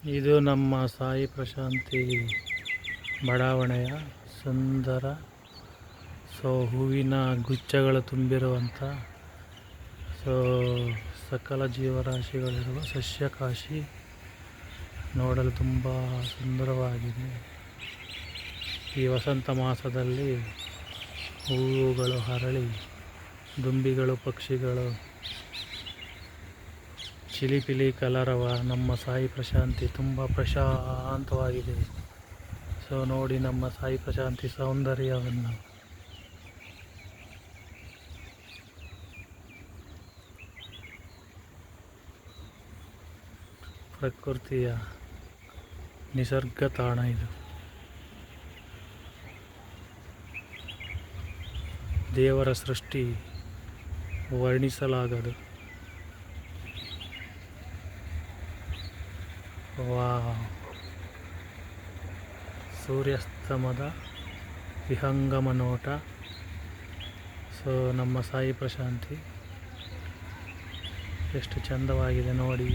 ಇದು ನಮ್ಮ ಸಾಯಿ ಪ್ರಶಾಂತಿ ಬಡಾವಣೆಯ ಸುಂದರ ಹೂವಿನ ಗುಚ್ಛಗಳು ತುಂಬಿರುವಂಥ ಸಕಲ ಜೀವರಾಶಿಗಳಿರುವ ಸಸ್ಯಕಾಶಿ ನೋಡಲು ತುಂಬ ಸುಂದರವಾಗಿದೆ. ಈ ವಸಂತ ಮಾಸದಲ್ಲಿ ಹೂವುಗಳು ಅರಳಿ ದುಂಬಿಗಳು ಪಕ್ಷಿಗಳು ಚಿಲಿಪಿಲಿ ಕಲರವ ನಮ್ಮ ಸಾಯಿ ಪ್ರಶಾಂತಿ ತುಂಬ ಪ್ರಶಾಂತವಾಗಿದೆ. ನೋಡಿ ನಮ್ಮ ಸಾಯಿ ಪ್ರಶಾಂತಿ ಸೌಂದರ್ಯವನ್ನು. ಪ್ರಕೃತಿಯ ನಿಸರ್ಗ ತಾಣ ಇದು. ದೇವರ ಸೃಷ್ಟಿ ವರ್ಣಿಸಲಾಗದು. ಸೂರ್ಯಾಸ್ತಮದ ವಿಹಂಗಮ ನೋಟ. ನಮ್ಮ ಸಾಯಿ ಪ್ರಶಾಂತಿ ಎಷ್ಟು ಚಂದವಾಗಿದೆ ನೋಡಿ.